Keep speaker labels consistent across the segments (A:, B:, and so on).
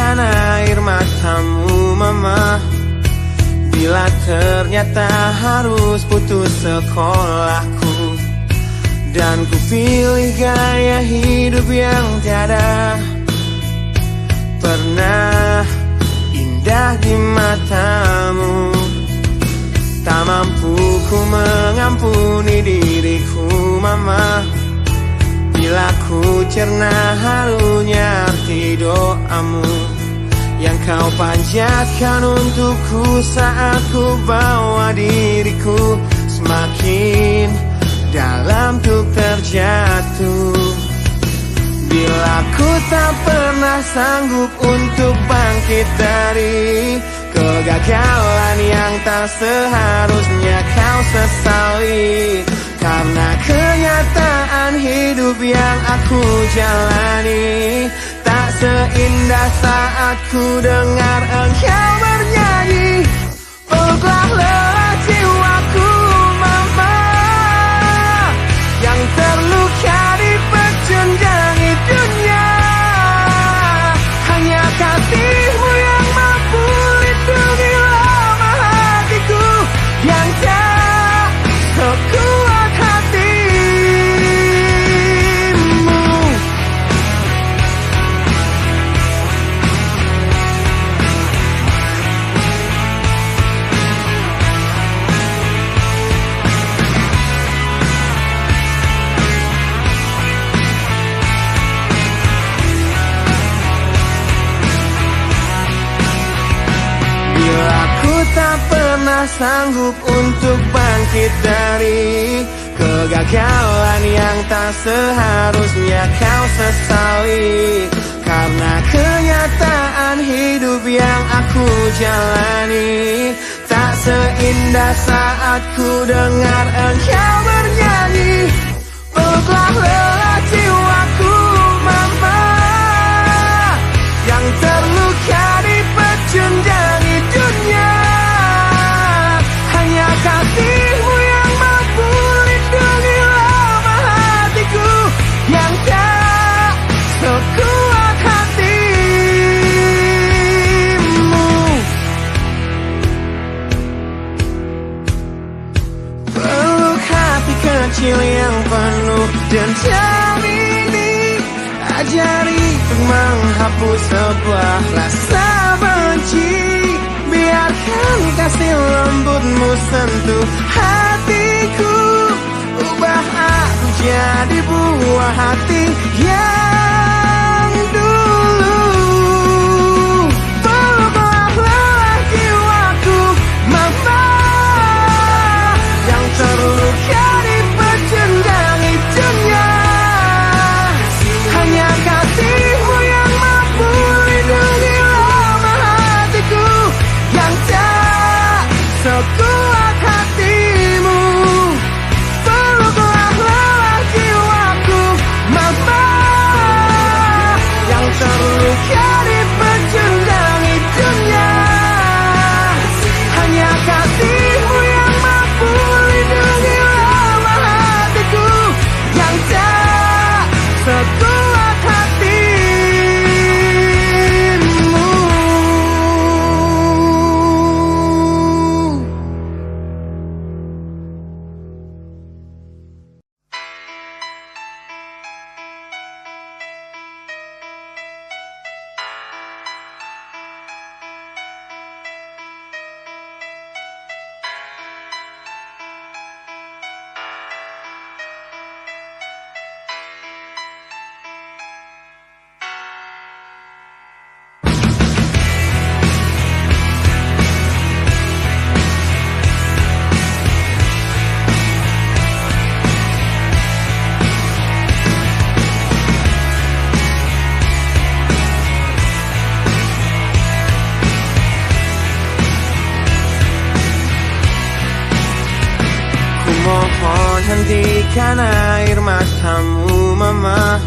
A: mandikan air matamu mama. Bila ternyata harus putus sekolahku, dan ku pilih gaya hidup yang tiada pernah indah di matamu. Tak mampu ku mengampuni diriku mama, bila ku cerna harunya arti doamu yang kau panjatkan untukku saat ku bawa diriku semakin dalam untuk terjatuh. Bila ku tak pernah sanggup untuk bangkit dari kegagalan yang tak seharusnya kau sesali, karena kenyataan hidup yang aku jalani tak seindah saat ku dengar engkau bernyanyi. Peluklah lelah jiwaku mama, yang terluka di pecundangi dunia. Hanya kasihmu yang mampu lindungi lama hatiku yang tak sekuat hatimu. Bila ku tak pernah sanggup untuk bangkit dari kegagalan yang tak seharusnya kau sesali, karena kenyataan hidup yang aku jalani tak seindah saat ku dengar engkau bernyanyi. Peluklah lelah jiwaku mama, yang terluka di pecundangi dunia. Hanya kasihmu yang mampu lindungi lama hatiku yang tak sekuat hatimu. Peluk hati kecil yang penuh dendam ini, ajari untuk menghapus sebuah rasa benci. Biarkan kasih lembutmu sentuh hatiku, ubah aku jadi buah hati yang dulu. Peluklah lelah jiwaku mama, yang terluka di pecundangi dunia. Hanya kasihmu yang mampu lindungi lama hatiku yang tak sekuat hatimu. Peluklah lelah jiwaku mama, yang terluka di pecundangi dunia. Hanya kasihmu yang mampu lindungi lama hatiku yang tak sekuat hatimu. Mohon hentikan air matamu mama,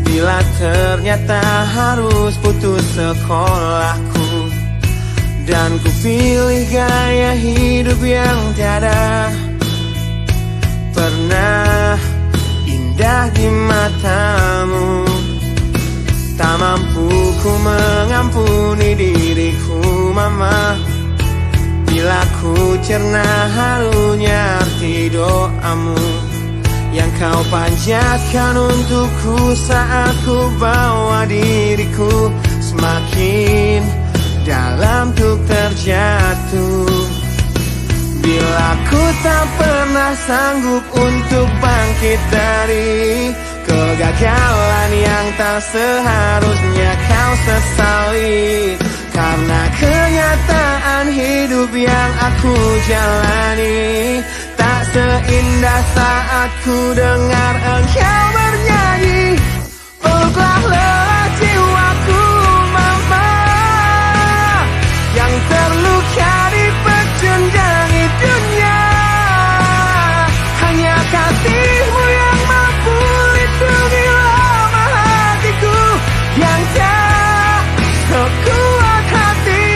A: bila ternyata harus putus sekolahku, dan ku pilih gaya hidup yang tiada pernah indah di matamu. Tak mampu ku mengampuni mengampuni diriku mama. Bila ku cerna harunya arti doamu yang kau panjatkan untukku saat ku bawa diriku semakin dalam untuk terjatuh. Bila ku tak pernah sanggup untuk bangkit dari kegagalan yang tak seharusnya kau sesali, karena kenyataan hidup yang aku jalani tak seindah saat ku dengar engkau bernyanyi. Peluklah lelah jiwaku mama yang terluka di pecundangi dunia. Hanya kasih-Mu yang mampu lindungi lemah hatiku yang tak sekuat hati-Mu.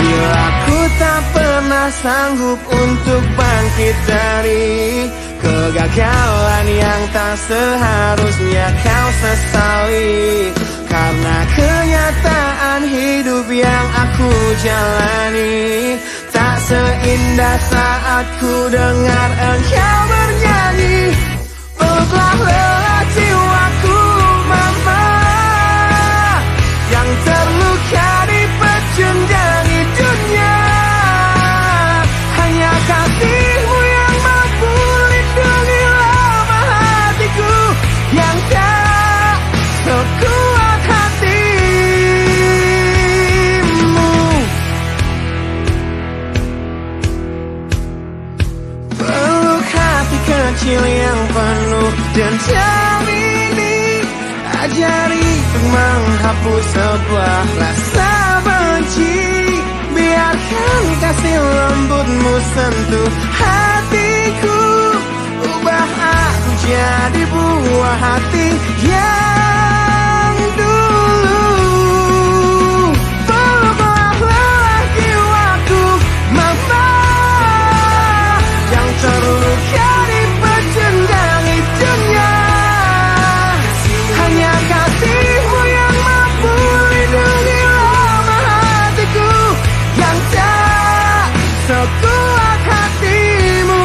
A: Bila ku tak pernah sanggup untuk bangkit dari kegagalan yang tak seharusnya kau sesali, karena kenyataan hidup yang aku jalani tak seindah saat ku dengar engkau bernyanyi. Peluklah lelah jiwaku mama yang terluka di pecundangi dunia. Hanya kasih-Mu yang mampu lindungi lemah hatiku yang tak sekuat hati-Mu. Peluk hati kecil yang penuh dendam ini, ajari untuk menghapus sebuah rasa benci. Biarkan kasih lembut-Mu sentuh hatiku, ubah aku jadi buah hati yang dulu. Peluklah lelah jiwaku mama yang terluka di pecundangi dunia. Hanya kasih-Mu yang mampu lindungi lemah hatiku yang tak sekuat hati-Mu.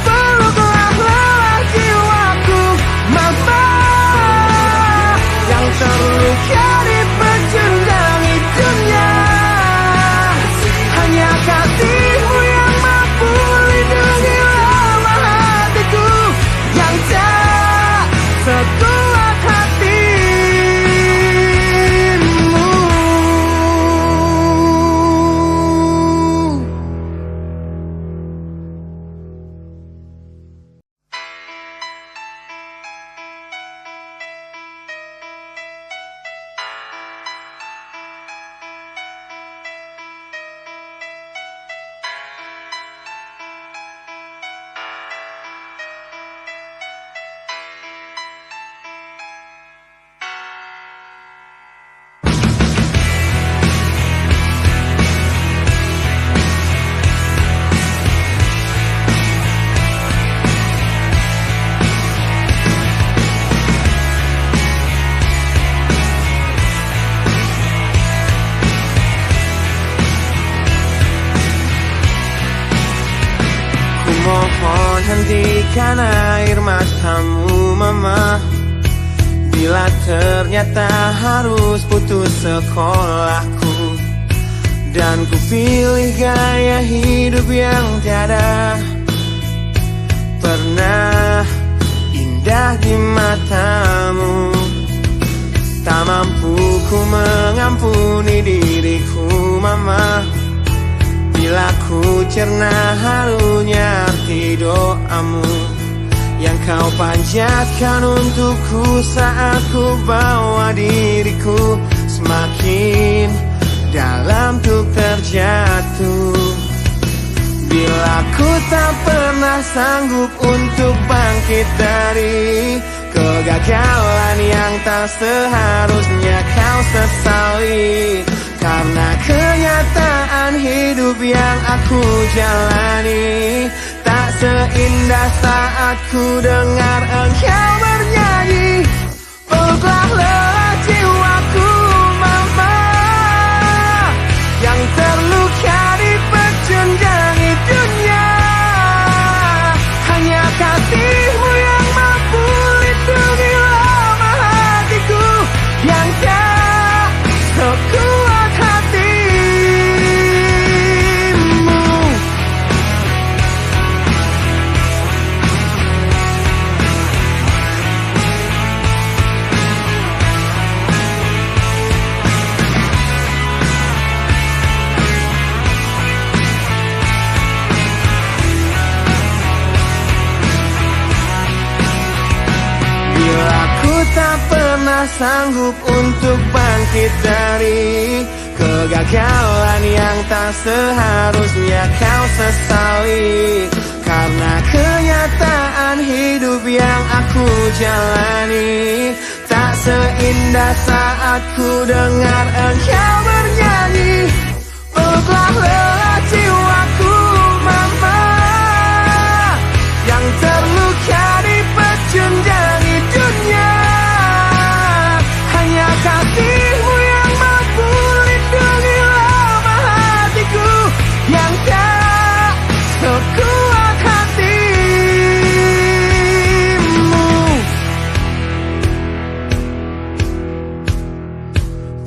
A: Peluklah lelah jiwaku mama yang terluka di pecundangi dunia. Hanya kasih-Mu yang mampu lindungi lemah hatiku yang tak sekuat hati-Mu. Mohon hentikan air matamu mama. Bila ternyata harus putus sekolahku dan ku pilih gaya hidup yang tiada pernah indah di matamu, tak mampu ku mengampuni diriku mama. Bila ku cerna harunya arti doamu yang kau panjatkan untukku saat ku bawa diriku semakin dalam untuk terjatuh. Bila ku tak pernah sanggup untuk bangkit dari kegagalan yang tak seharusnya kau sesali. Karena kenyataan hidup yang aku jalani tak seindah saat ku dengar engkau bernyanyi. Peluklah lelah jiwaku mama, yang terluka di pecundangi dunia. Hanya kasihmu yang mampu lindungi lama hatiku yang tak sekuat hatimu. Bila ku tak pernah sanggup untuk bangkit dari kegagalan yang tak seharusnya kau sesali. Karena kenyataan hidup yang aku jalani tak seindah saat ku dengar engkau bernyanyi. Peluklah lelah jiwaku mama, yang terluka di pecundangi dunia. Hanya kasihmu yang mampu lindungi lama hatiku yang tak sekuat hatimu.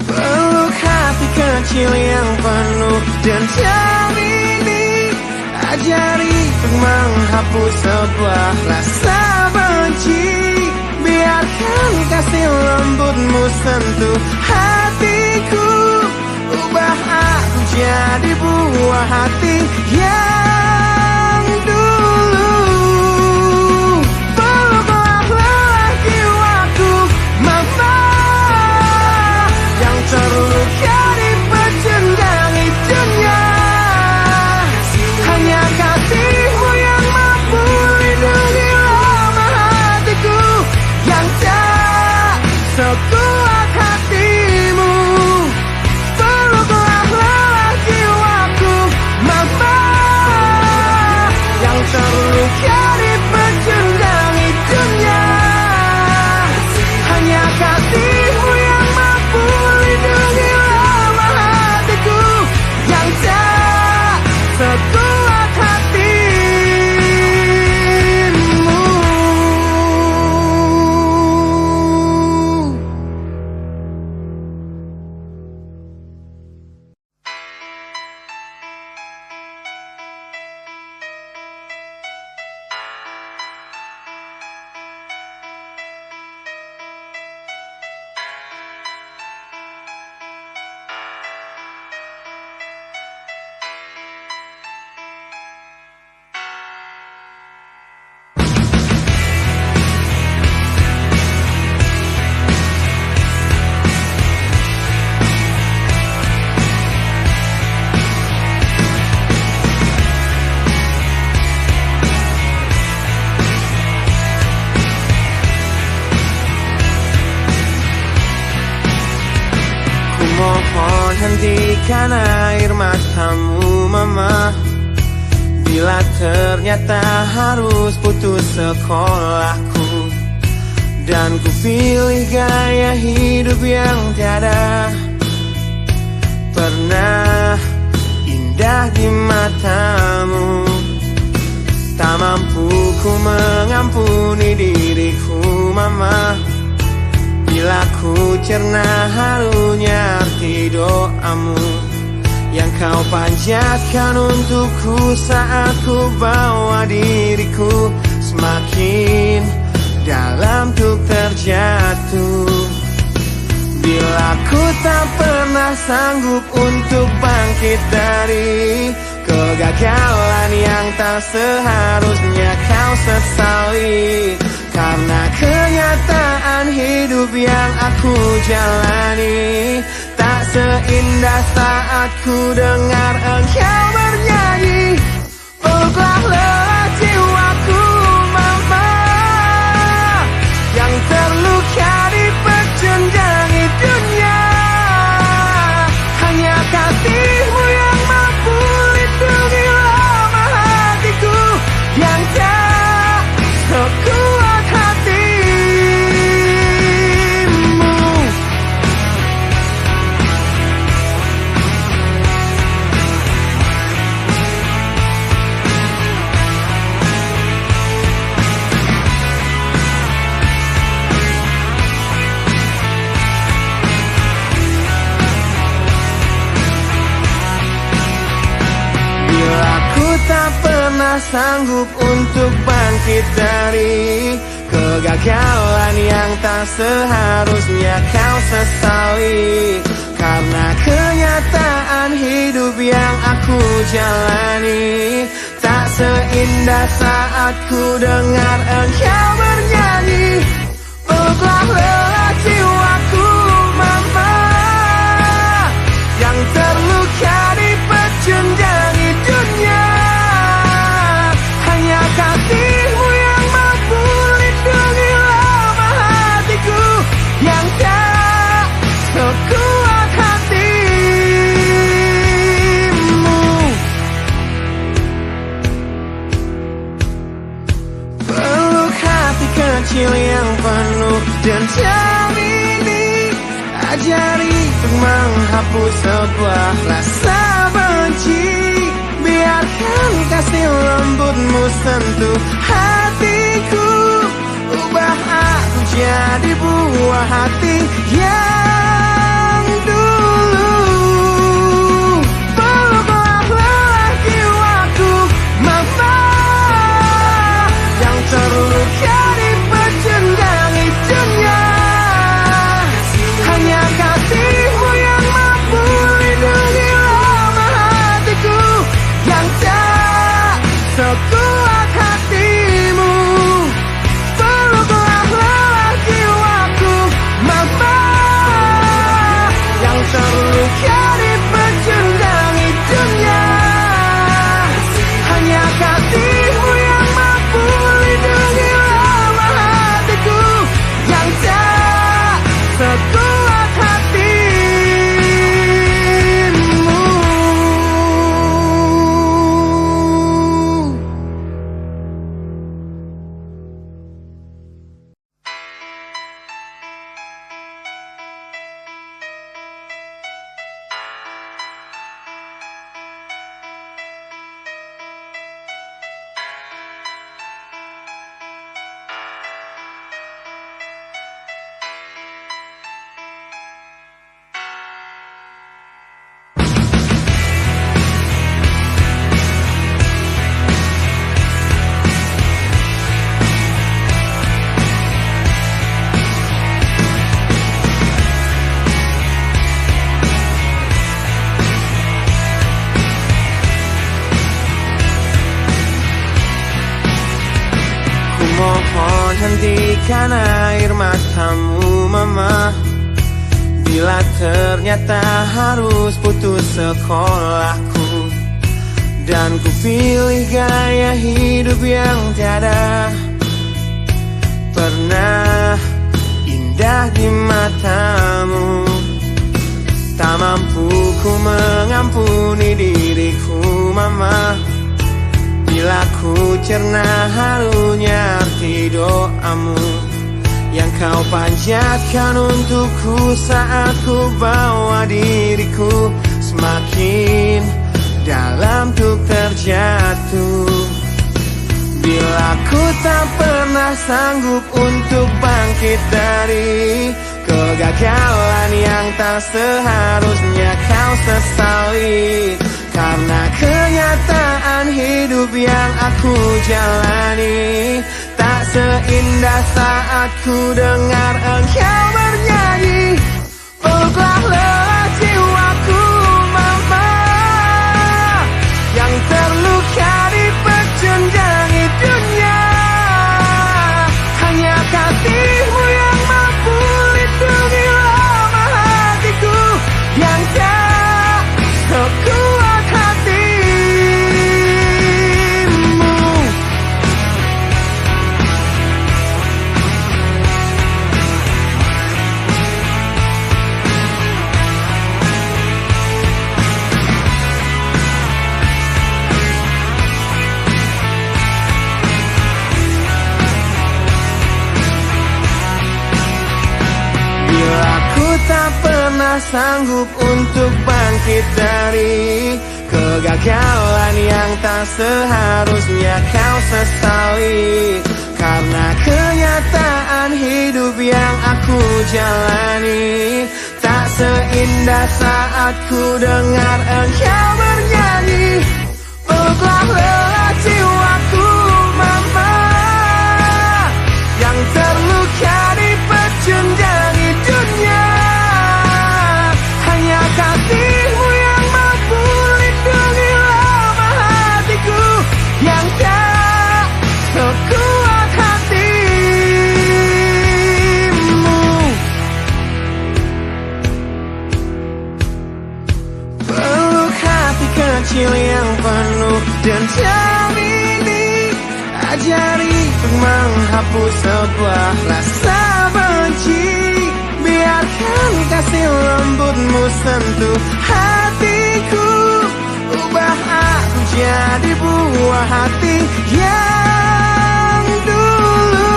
A: Peluk hati kecil yang penuh dendam ini, ajari untuk menghapus sebuah rasa benci. Biarkan kasih lembutmu sentuh hatiku, ubah aku jadi buah hati yang dulu. Peluklah lelah jiwaku mama, yang terluka di pecundangi dunia. Hanya kasihmu yang mampu lindungi lama hatiku yang tak sekuat hatimu. Peluklah lelah jiwaku mama, yang terluka di pecundangi dunia. Hanya kasihmu yang mampu lindungi lama hatiku yang tak sekuat hatimu. Mohon hentikan air matamu mama, bila ternyata harus putus sekolahku. Dan ku pilih gaya hidup yang tiada pernah indah di matamu. Tak mampu ku mengampuni diriku mama, bila ku cerna harunya arti doamu yang kau panjatkan untukku saat ku bawa diriku semakin dalam untuk terjatuh. Bila ku tak pernah sanggup untuk bangkit dari kegagalan yang tak seharusnya kau sesali. Karena kenyataan hidup yang aku jalani tak seindah saat ku dengar engkau bernyanyi. Peluklah lelah jiwaku mama, yang terluka dipecundangi dunia. Hanya kasih-Mu yang mampu lindungi lemah hatiku, yang tak sekuat hati-Mu. Bila ku tak pernah sanggup untuk bangkit dari kegagalan yang tak seharusnya kau sesali, karena kenyataan hidup yang aku jalani tak seindah saat ku dengar engkau bernyanyi. Peluklah lelah jiwaku mama, yang terluka dipecundangi dunia. Hanya kasih-Mu yang mampu lindungi lemah hatiku, yang tak sekuat hati-Mu. Peluk hati kecil yang penuh dendam ini, ajari untuk menghapus sebuah rasa benci. Biarkan kasih lembut-Mu sentuh hatiku, ubah aku jadi buah hati yang dulu. Peluklah lelah jiwaku mama, yang terluka dipecundangi dunia. Hanya kasih-Mu yang mampu lindungi lemah hatiku, yang tak sekuat hati-Mu. Peluklah lelah jiwaku mama, yang terluka dipecundangi dunia. Hanya kasih-Mu yang mampu lindungi lemah hatiku, yang tak sekuat hati-Mu. Mohon hentikan air matamu mama, bila ternyata harus putus sekolahku, dan ku pilih gaya hidup yang tiada pernah indah di matamu. Tak mampu ku mengampuni diriku mama, bila ku cerna harunya arti doamu yang kau panjatkan untukku saat ku bawa diriku semakin dalam untuk terjatuh. Bila ku tak pernah sanggup untuk bangkit dari kegagalan yang tak seharusnya kau sesali, karena kenyataan hidup yang aku jalani tak seindah saat ku dengar engkau bernyanyi. Peluklah lelah jiwaku mama, yang terluka dipecundangi dunia. Hanya kasih-Mu yang mampu lindungi lemah hatiku, yang tak sekuat hati. pernah sanggup untuk bangkit dari kegagalan yang tak seharusnya kau sesali. Karena kenyataan hidup yang aku jalani tak seindah saat ku dengar engkau bernyanyi. Peluklah lelah jiwaku mama, yang terluka dipecundangi dunia. Hanya kasihmu yang mampu lindungi lemah hatiku yang tak sekuat hatimu. Peluk hati kecil yang penuh dendam ini, ajari untuk menghapus sebuah rasa benci. Biarkan kasih lembutmu sentuh hatiku, ubah aku jadi buah hati yang dulu.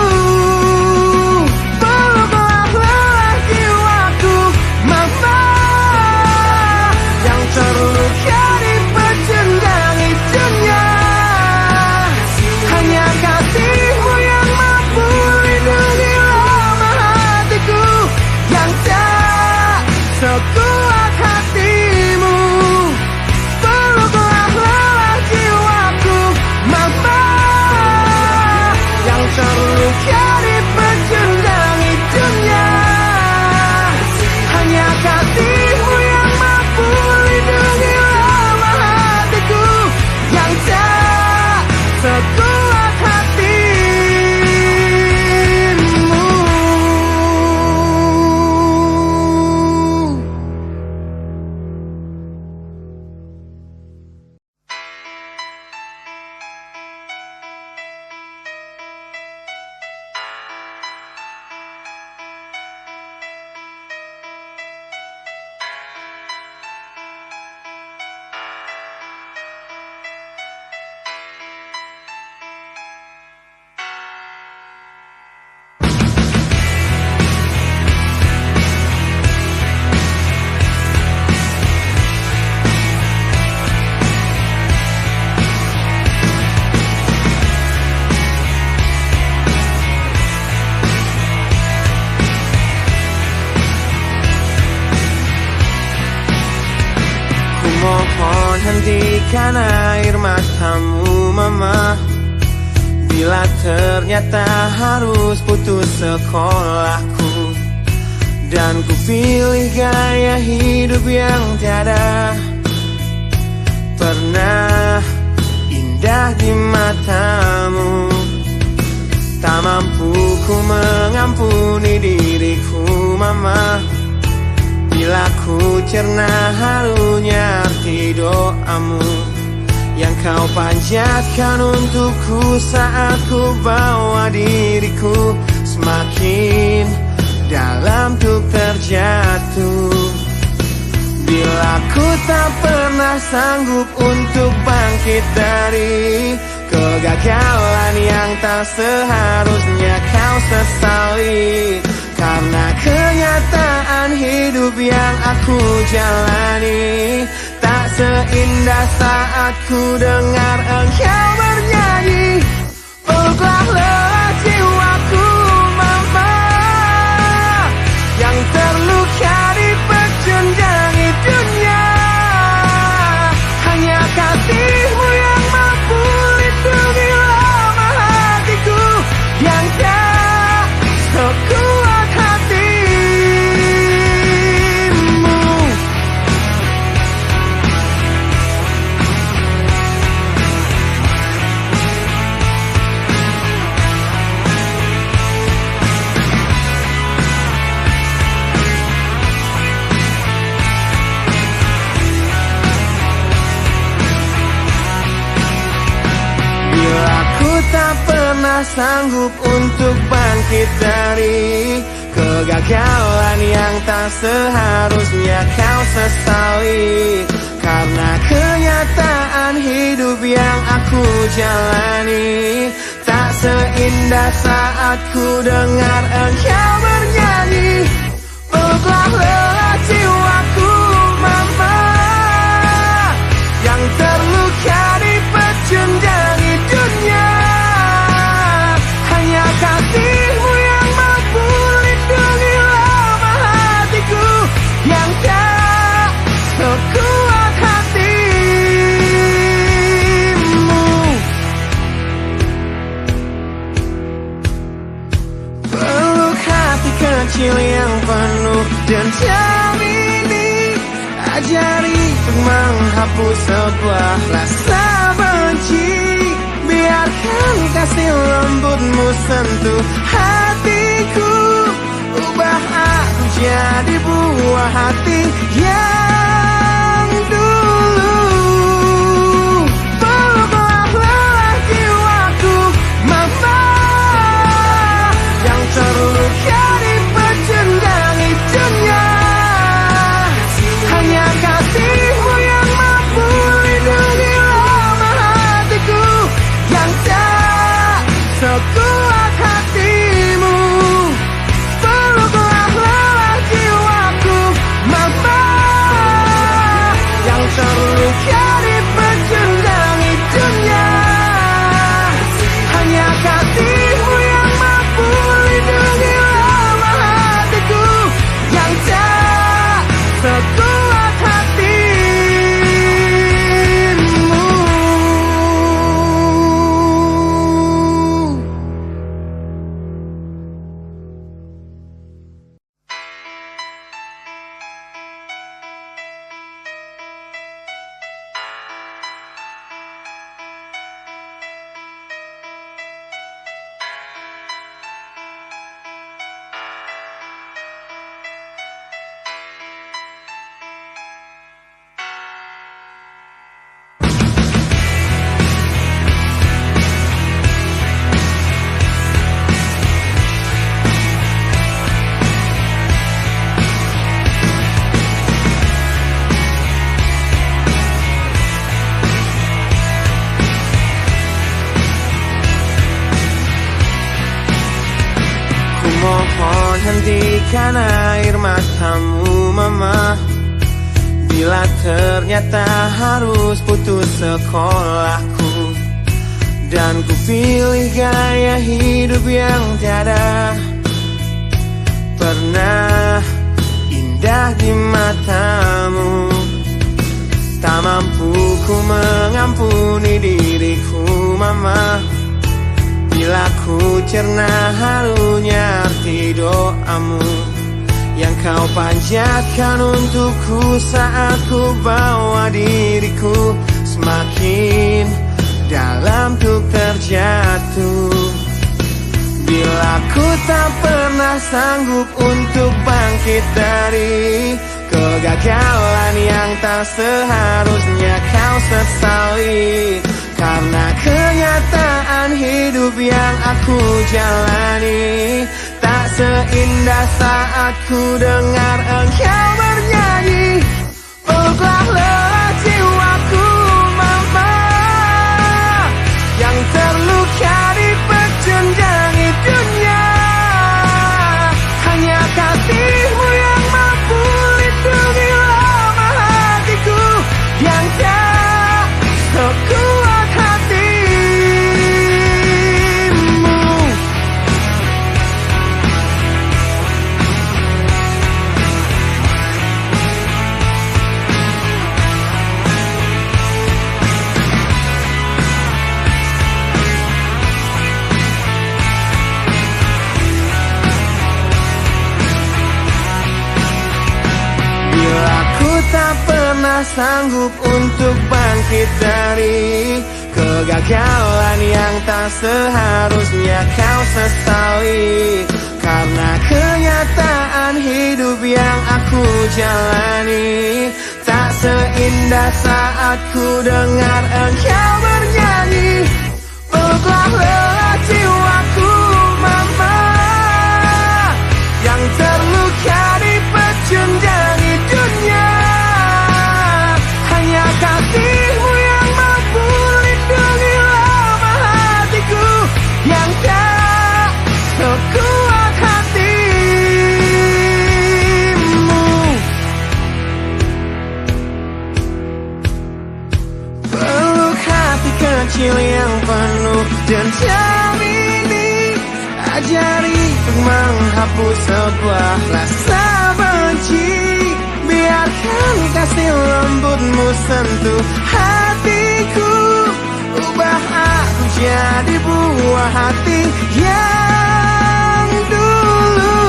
A: Peluklah lelah jiwaku mama, yang terluka dipecundangi dunia. Hanya kasihmu yang mampu lindungi lemah hatiku yang tak sekuat hatimu. Peluklah lelah jiwaku mama, yang terluka dipecundangi dunia. Hanya kasihmu yang mampu lindungi lemah hatiku yang tak sekuat hatimu. Mohon hentikan air matamu mama, bila ternyata harus putus sekolahku. Dan ku pilih gaya hidup yang tiada pernah indah di matamu. Tak mampu ku mengampuni diriku mama, bila ku cerna harunya arti doamu yang kau panjatkan untukku saat ku bawa diriku semakin dalam untuk terjatuh. Bila ku tak pernah sanggup untuk bangkit dari kegagalan yang tak seharusnya kau sesali. Karena kenyataan hidup yang aku jalani tak seindah saat ku dengar engkau bernyanyi. Peluklah lelah jiwaku mama, yang terluka dipecundangi dunia. Hanya kasihmu yang mampu lindungi lemah hatiku yang tak sekuat hatimu. Bila ku tak pernah sanggup untuk bangkit dari kegagalan yang tak seharusnya kau sesali. Karena kenyataan hidup yang aku jalani tak seindah saat ku dengar engkau bernyanyi. Peluklah lelah jiwa kecil yang penuh dendam ini. Ajari untuk menghapus sebuah rasa benci. Biarkan kasih lembutmu sentuh hatiku. Ubah aku jadi buah hati yang dulu. Peluklah lelah jiwaku, mama, yang terluka dipecundangi dunia. Hanya kasihmu yang mampu lindungi lemah hatiku yang tak sekuat hatimu. Peluklah lelah jiwaku, mama, yang terluka dipecundangi dunia. Hanya kasihmu yang mampu lindungi lemah hatiku yang tak sekuat hatimu. Mohon hentikan air matamu, mama. Bila ternyata harus putus sekolahku dan ku pilih gaya hidup yang tiada pernah indah di matamu. Tak mampu ku mengampuni diriku, mama. Bila ku cerna harunya arti doamu yang kau panjatkan untukku saat ku bawa diriku semakin dalam untuk terjatuh. Bila ku tak pernah sanggup untuk bangkit dari kegagalan yang tak seharusnya kau sesali. Karena kenyataan hidup yang aku jalani tak seindah saat ku dengar engkau bernyanyi. Peluklah lelah jiwaku, mama, yang terluka dipecundangi dunia. Hanya kasihmu yang mampu lindungi lemah hatiku yang tak sekuat hatimu. Bila ku tak pernah sanggup untuk bangkit dari kegagalan yang tak seharusnya kau sesali. Karena kenyataan hidup yang aku jalani tak seindah saat ku dengar engkau bernyanyi. Peluklah lelah jiwaku, mama, yang terluka dipecundangi dunia. Hanya kasihmu yang mampu lindungi lemah hatiku yang tak sekuat hatimu. Peluk hati kecil yang penuh dendam ini. Ajari untuk menghapus sebuah rasa benci. Biarkan kasih lembutmu sentuh hatiku. Ubah aku jadi buah hati yang dulu.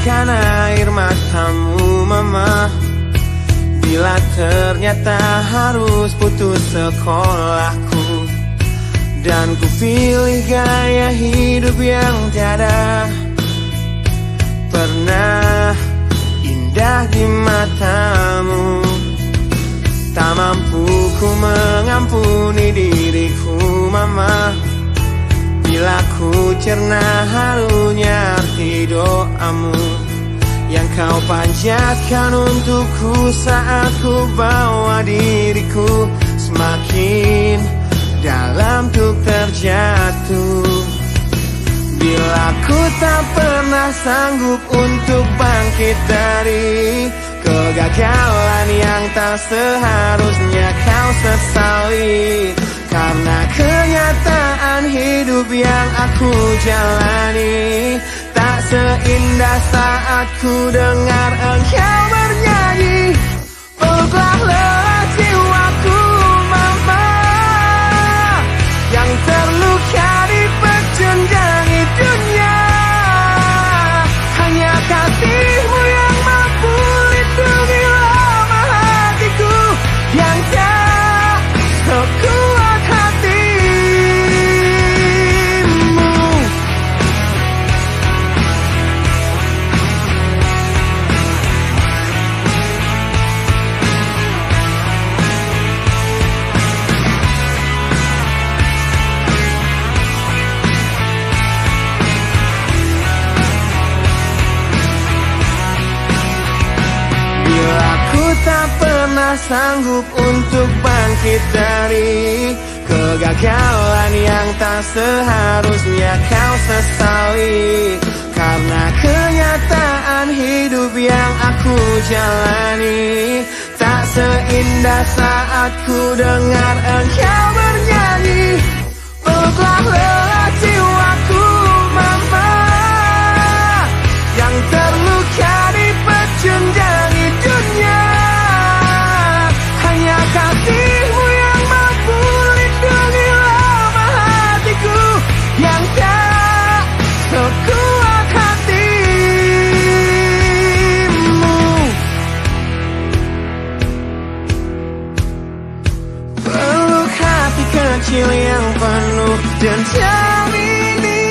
A: mandikan air matamu mama, bila ternyata harus putus sekolahku. Dan ku pilih gaya hidup yang tiada pernah indah di matamu. Tak mampu ku mengampuni diriku mama, bila ku cerna harunya arti doamu yang kau panjatkan untukku saat ku bawa diriku semakin dalam untuk terjatuh. Bila ku tak pernah sanggup untuk bangkit dari kegagalan yang tak seharusnya kau sesali, karena kenyataan hidup yang aku jalani tak seindah saat ku dengar engkau bernyanyi. Peluklah lelah jiwaku mama, yang terluka di pecundangi dunia. Hanya kasihmu yang mampu lindungi lama hatiku yang tak sekuat hatimu. Bila ku tak pernah sanggup untuk bangkit dari kegagalan yang tak seharusnya kau sesali, karena kenyataan hidup yang aku jalani tak seindah saat ku dengar engkau bernyanyi. Peluklah lelah jiwaku mama, yang terluka di pecundangi dunia. Hanya kasihmu yang mampu lindungi lama hatiku yang tak sekuat hatimu. Peluk hati kecil yang penuh dendam ini,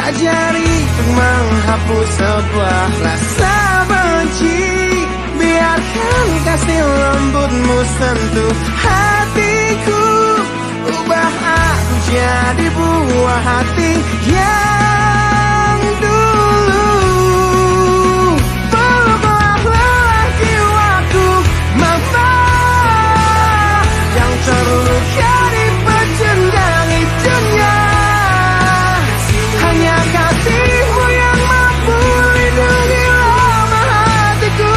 A: ajari untuk menghapus sebuah rasa benci. Biarkan kasih lembutmu sentuh hatiku, ubah aku jadi buah hati yang dulu. Peluklah lelah jiwaku mama, yang terluka di pecundangi dunia. Hanya kasihmu yang mampu lindungi lama hatiku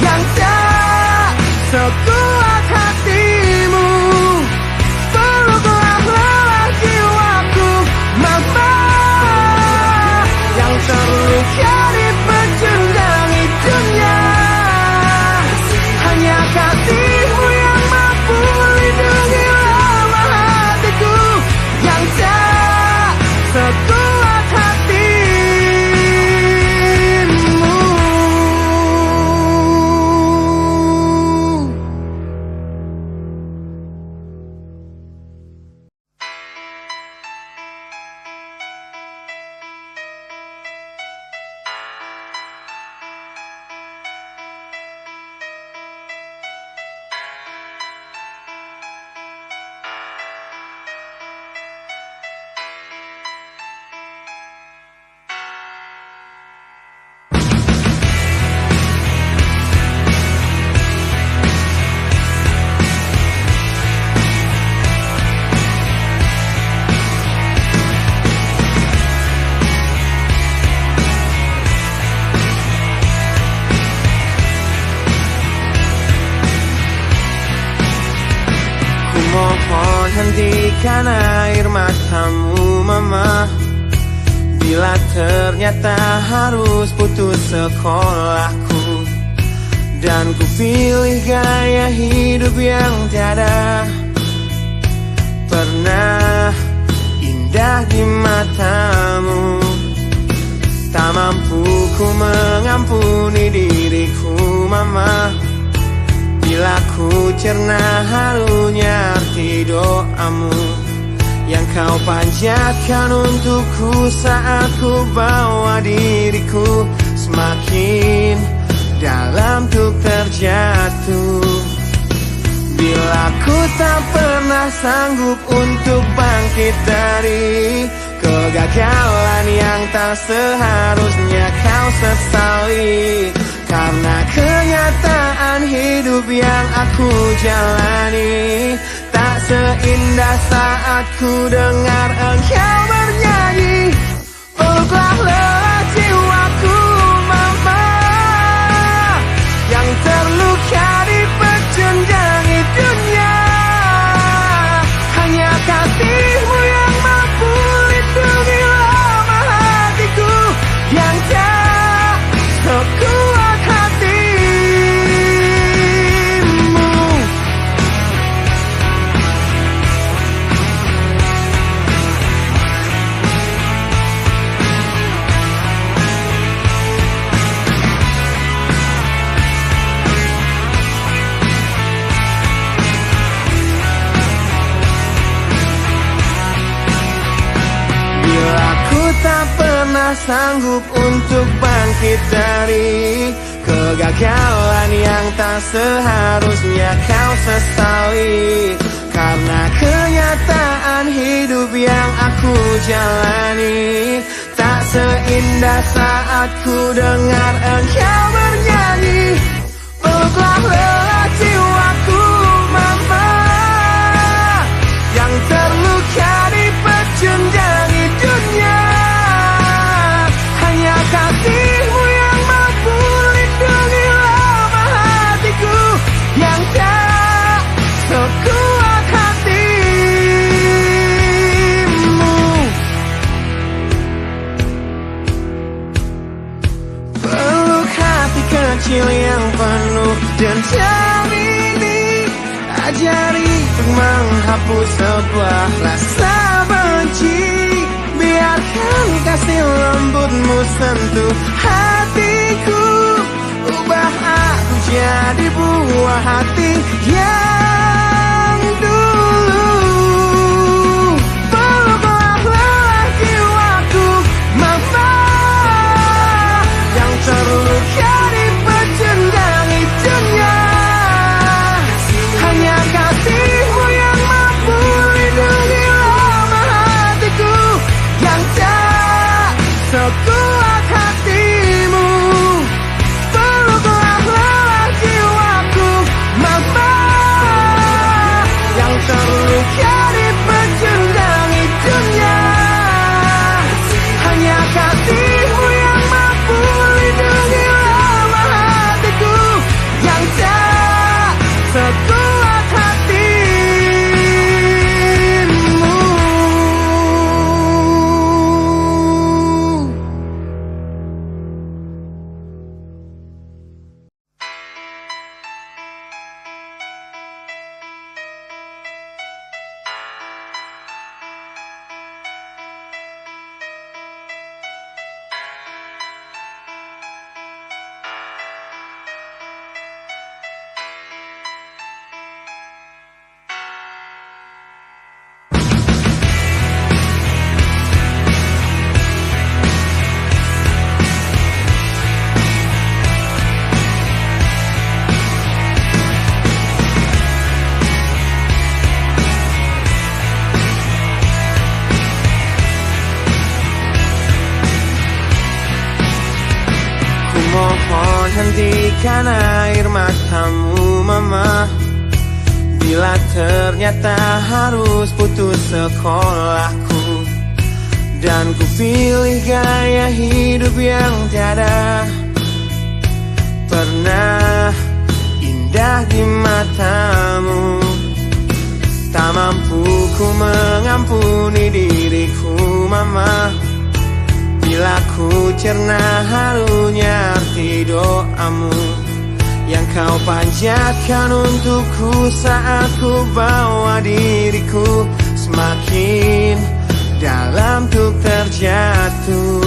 A: yang tak sekuat hatimu. Peluklah lelah jiwaku mama, yang terluka di pecundangi dunia. Hanya kasihmu yang mampu lindungi lama hatiku yang tak sekuat hatimu. Mohon hentikan air matamu mama, bila ternyata harus putus sekolahku. Dan ku pilih gaya hidup yang tiada pernah indah di matamu. Tak Tak mampu ku mengampuni diriku mama, bila ku cerna harunya arti doamu yang kau panjatkan untukku saat ku bawa diriku semakin dalam untuk terjatuh. Bila ku tak pernah sanggup untuk bangkit dari kegagalan yang tak seharusnya kau sesali, karena kenyataan hidup yang aku jalani tak seindah saat ku dengar engkau bernyanyi. Peluklah lelah jiwaku mama, yang terluka di pecunjangi dunia. Hanya kasih-Mu yang mampu lindungi lemah hatiku yang tak sekuat hati-Mu. Bila ku tak pernah sanggup untuk bangkit dari kegagalan yang tak seharusnya kau sesali, karena kenyataan hidup yang aku jalani tak seindah saat ku dengar engkau bernyanyi. Peluklah lelah jiwaku mama, yang terluka di pecunjangi dunia. Hanya kasih-Mu yang mampu lindungi lemah hatiku yang tak sekuat hati-Mu. Peluk hati kecil yang penuh dendam ini, ajari untuk menghapus sebuah rasa benci. Biarkan kasih lembut-Mu sentuh hatiku, ubah aku jadi buah hati yang dulu. Peluklah lelah jiwaku mama, yang terluka di pecundangi dunia. Hanya kasih-Mu yang mampu lindungi lemah hatiku yang tak sekuat hati-Mu. Peluklah lelah jiwaku mama, yang terluka di pecundangi dunia. Hanya kasih-Mu yang mampu lindungi lemah hatiku yang tak sekuat hati-Mu. Mohon hentikan air matamu mama, bila ternyata harus putus sekolahku, dan ku pilih gaya hidup yang tiada pernah indah di matamu. Tak mampu ku mengampuni diriku mama, bila ku cerna harunya arti doamu yang kau panjatkan untukku saat ku bawa diriku semakin dalam untuk terjatuh.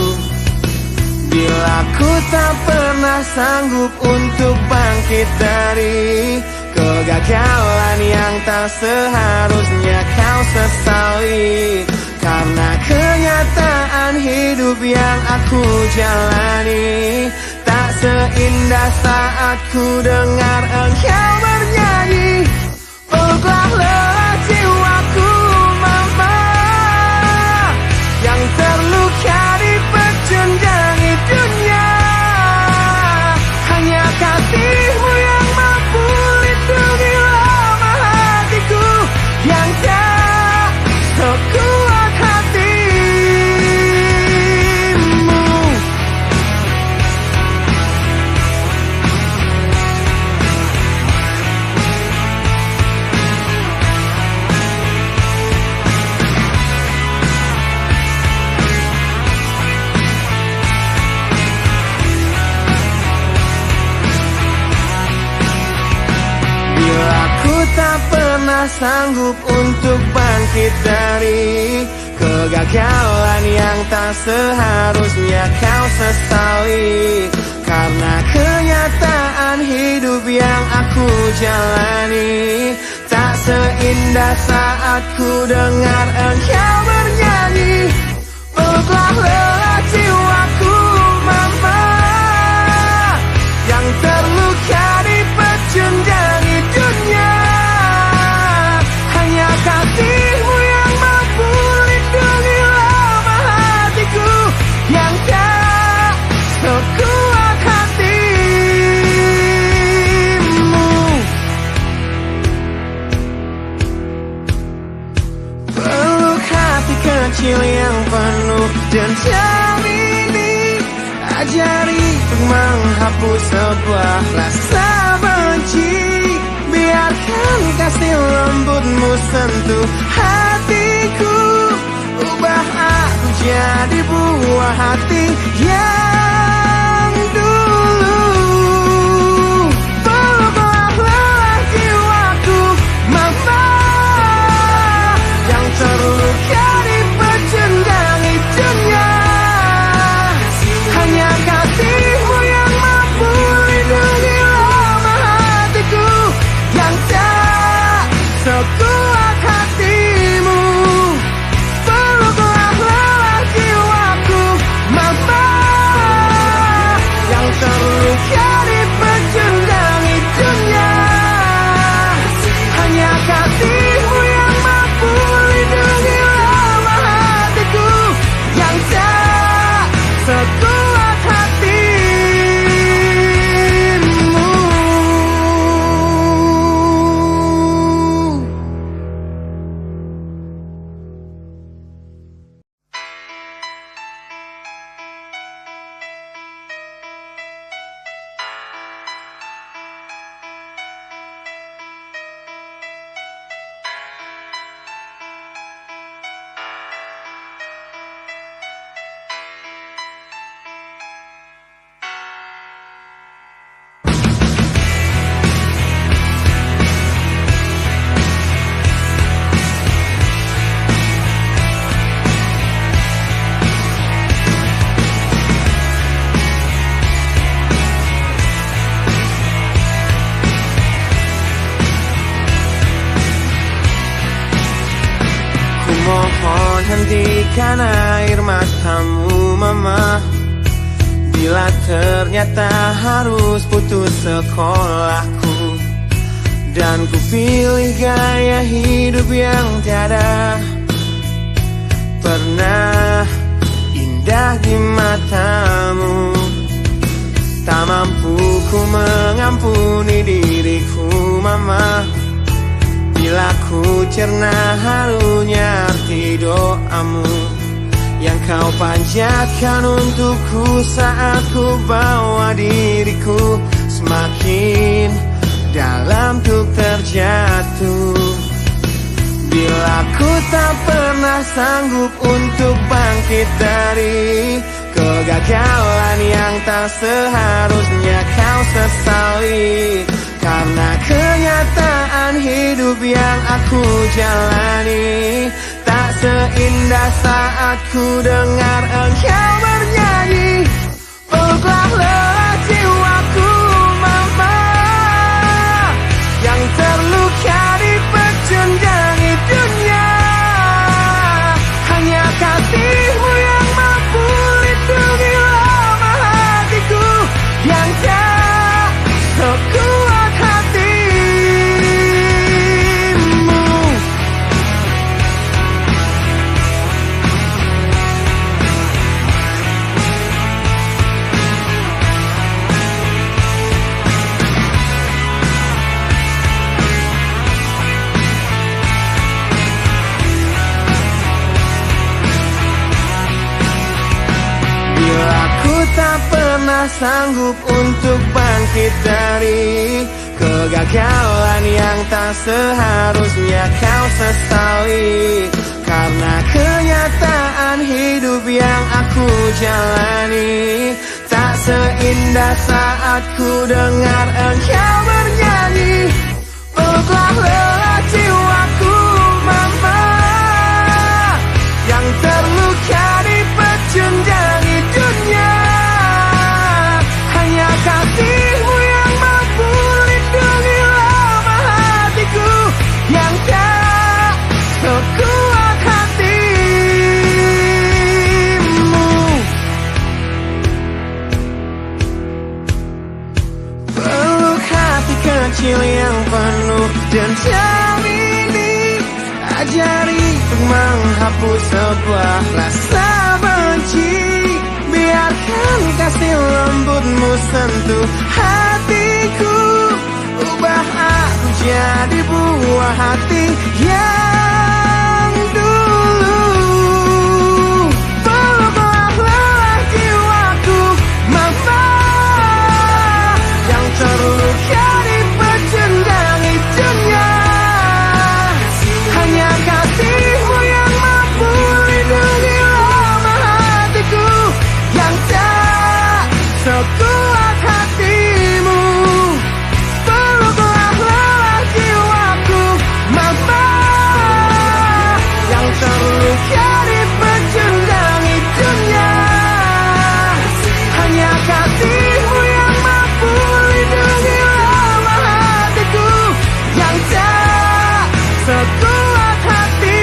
A: Bila ku tak pernah sanggup untuk bangkit dari kegagalan yang tak seharusnya kau sesali. Karena kenyataan hidup yang aku jalani tak seindah saat ku dengar engkau bernyanyi. Peluklah lelah jiwaku mama, yang terluka di pecundangi dunia. Hanya kasihmu yang mampu lindungi lemah hatiku yang tak sekuat hatimu. Bila ku tak pernah sanggup untuk bangkit dari kegagalan yang tak seharusnya kau sesali. Karena kenyataan hidup yang aku jalani tak seindah saat ku dengar engkau bernyanyi. Peluklah lelah jiwaku mama, yang terluka di pecundangi dunia. Hanya kasihmu yang mampu lindungi lemah hatiku yang tak sekuat hatimu. Peluk hati kecil yang penuh dendam ini, ajari untuk menghapus sebuah rasa benci. Biarkan kasih lembutmu sentuh hatiku, ubah aku jadi buah hati yang dulu. Peluklah lelah jiwaku mama, yang terluka di pecundangi dunia. Hanya kasihmu yang mampu lindungi lemah hatiku yang tak sekuat hatimu. Peluklah lelah jiwaku mama, yang terluka di pecundangi dunia. Hanya kasihmu yang mampu lindungi lemah hatiku yang tak sekuat hatimu. Mohon hentikan air matamu mama, bila ternyata harus putus sekolahku. Dan ku pilih gaya hidup yang tiada pernah indah di matamu. Tak mampu ku mengampuni diriku mama, bila ku cerna harunya arti doamu yang kau panjatkan untukku saat ku bawa diriku semakin dalam untuk terjatuh. Bila ku tak pernah sanggup untuk bangkit dari kegagalan yang tak seharusnya kau sesali. Karena kenyataan hidup yang aku jalani tak seindah saat ku dengar engkau bernyanyi. Peluklah lelah jiwaku mama, yang terluka dipecundangi dunia. Hanya kasihmu yang mampu lindungi lemah hatiku, yang tak sekuat hatimu. Bila ku tak pernah sanggup untuk bangkit dari kegagalan yang tak seharusnya kau sesali, karena kenyataan hidup yang aku jalani tak seindah saat ku dengar engkau bernyanyi. Peluklah lelah jiwaku mama, yang terluka dipecundangi dunia. Hanya kasihmu yang mampu lindungi lemah hatiku, yang tak sekuat hatimu. Peluk hati kecil yang penuh dendam ini, ajari untuk menghapus sebuah rasa benci. Biarkan kasih lembutmu sentuh hatiku, ubah aku jadi buah hati yang dulu. Peluklah lelah jiwaku mama, yang terluka dipecundangi dunia. Hanya kasihmu yang mampu lindungi lemah hatiku, yang tak sekuat hatimu. Peluklah lelah jiwaku mama, yang terluka dipecundangi dunia. Hanya kasihmu yang mampu lindungi lemah hatiku, yang tak sekuat hatimu.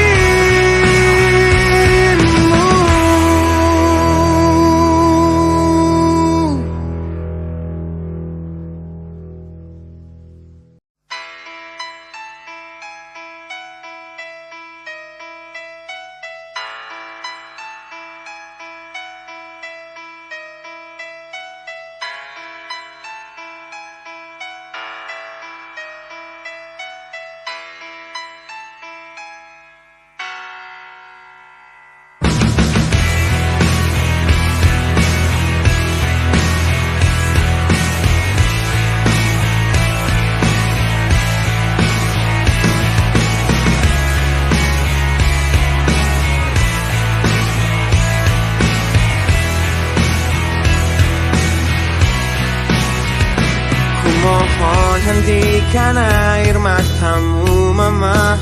A: Mohon hentikan air matamu mama,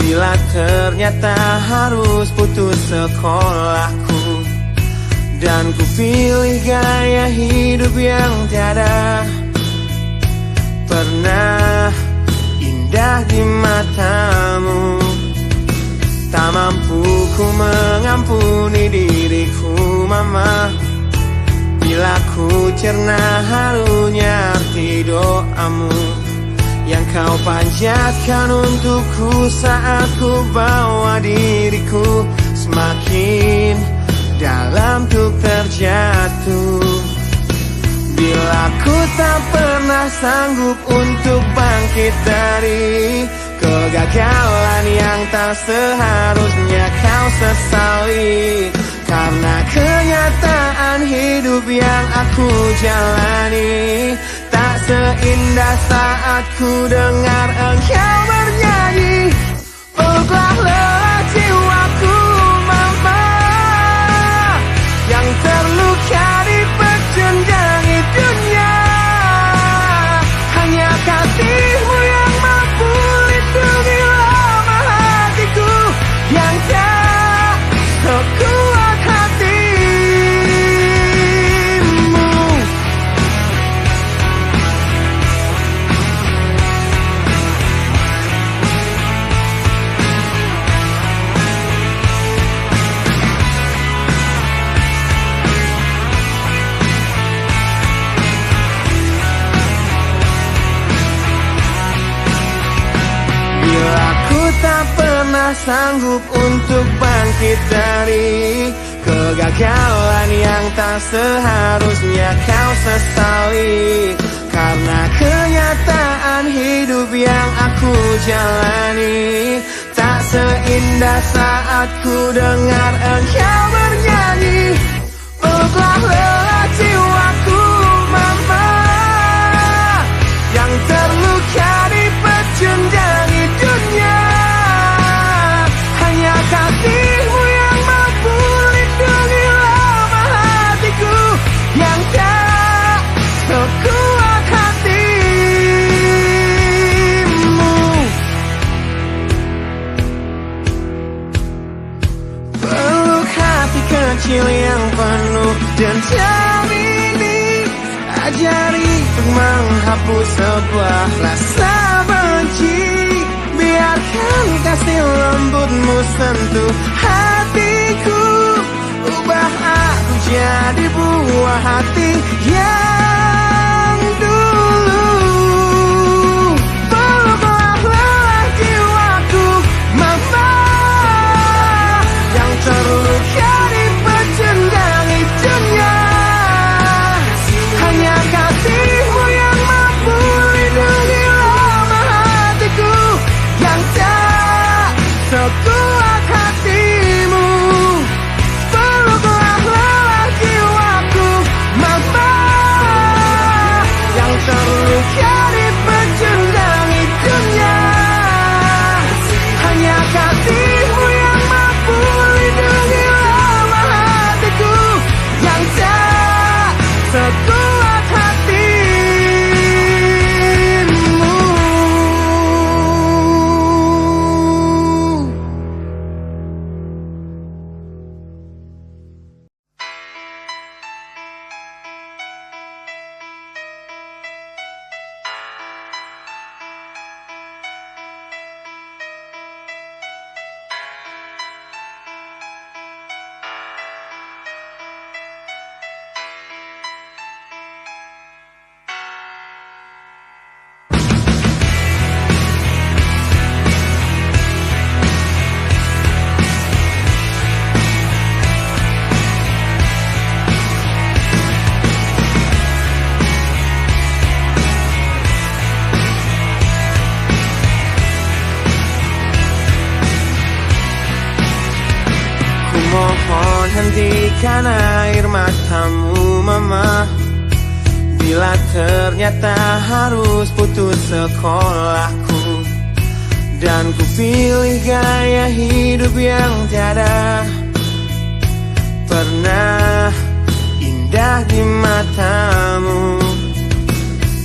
A: bila ternyata harus putus sekolahku, dan ku pilih gaya hidup yang tiada pernah indah di matamu. Tak mampu ku mengampuni diriku mama, bila ku cerna harunya arti doamu yang kau panjatkan untukku saat ku bawa diriku semakin dalam untuk terjatuh. Bila ku tak pernah sanggup untuk bangkit dari kegagalan yang tak seharusnya kau sesali, karena kenyataan hidup yang aku jalani tak seindah saat ku dengar engkau bernyanyi. Peluklah lelah jiwaku mama, yang terluka dipecundangi dunia. Hanya kasihmu yang mampu lindungi lemah hatiku, yang tak sekuat hatimu. pernah sanggup untuk bangkit dari kegagalan yang tak seharusnya kau sesali. Karena kenyataan hidup yang aku jalani tak seindah saat ku dengar engkau bernyanyi. Peluklah lelah jiwaku mama, yang terluka dipecundangi dunia. Hanya kasih-Mu yang mampu lindungi lemah hatiku yang tak sekuat hati-Mu. Peluk hati kecil yang penuh dendam ini, ajari untuk menghapus sebuah rasa benci. Biarkan kasih lembut-Mu sentuh hatiku, ubah aku jadi buah hati yang dulu. Peluklah lelah jiwaku mama, yang terluka dipecundangi dunia. Hanya kasih-Mu yang mampu lindungi lemah hatiku yang tak sekuat hati-Mu. Peluklah lelah jiwaku mama, yang terluka dipecundangi dunia. Hanya kasih-Mu yang mampu lindungi lemah hatiku yang tak sekuat hati-Mu. Mohon hentikan air matamu mama, bila ternyata harus putus sekolahku, dan ku pilih gaya hidup yang tiada pernah indah di matamu.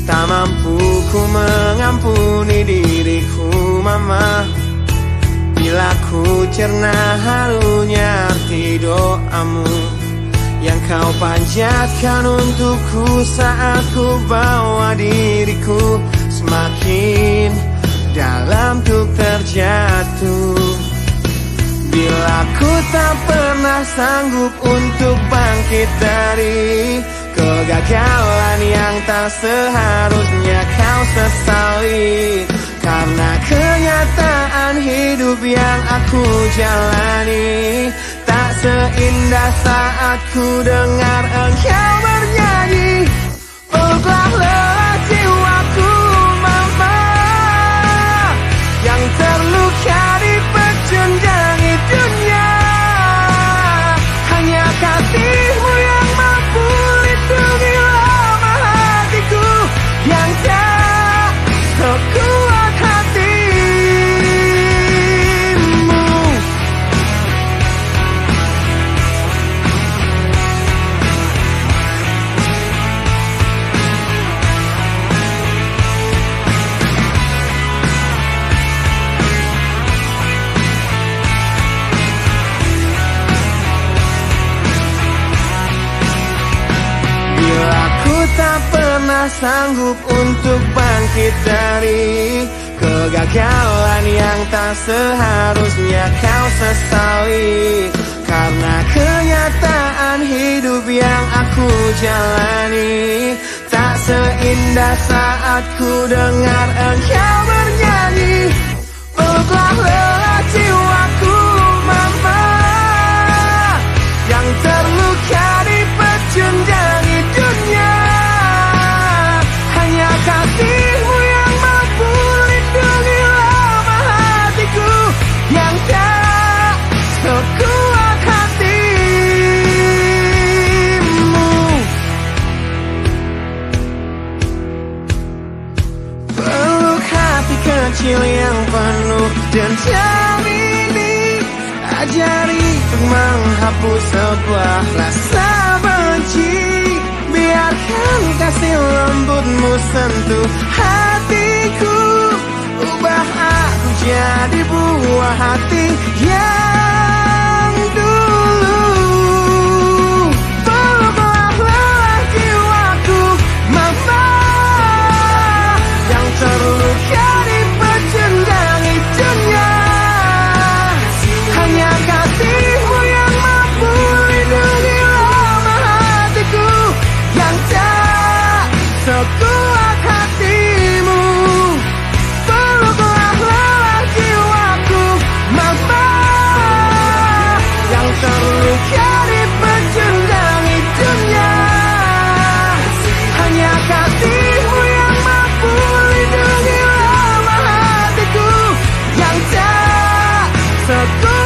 A: Tak mampu ku mengampuni diriku mama, bila ku cerna harunya arti doamu yang kau panjatkan untukku saat ku bawa diriku semakin dalam untuk terjatuh. Bila ku tak pernah sanggup untuk bangkit dari kegagalan yang tak seharusnya kau sesali. Karena kenyataan hidup yang aku jalani tak seindah saat ku dengar engkau bernyanyi. Peluklah lelah jiwaku mama, yang terluka dipecundangi dunia. Hanya kasih-Mu yang mampu lindungi lemah hatiku yang tak sekuat hati-Mu. Bila ku tak pernah sanggup untuk bangkit dari kegagalan yang tak seharusnya kau sesali. Karena kenyataan hidup yang aku jalani tak seindah saat ku dengar engkau bernyanyi. Peluklah lelah jiwa kecil yang penuh dendam ini. Ajari untuk menghapus sebuah rasa benci. Biarkan kasih lembutmu sentuh hatiku. Ubah aku jadi buah hati yang dulu. Peluklah lelah jiwaku, mama, yang terluka dipecundangi dunia. Hanya kasihmu yang mampu lindungi lemah hatiku yang tak sekuat hatimu. Peluklah lelah jiwaku, mama, yang terluka dipecundangi dunia. Hanya kasihmu yang mampu lindungi lemah hatiku yang tak sekuat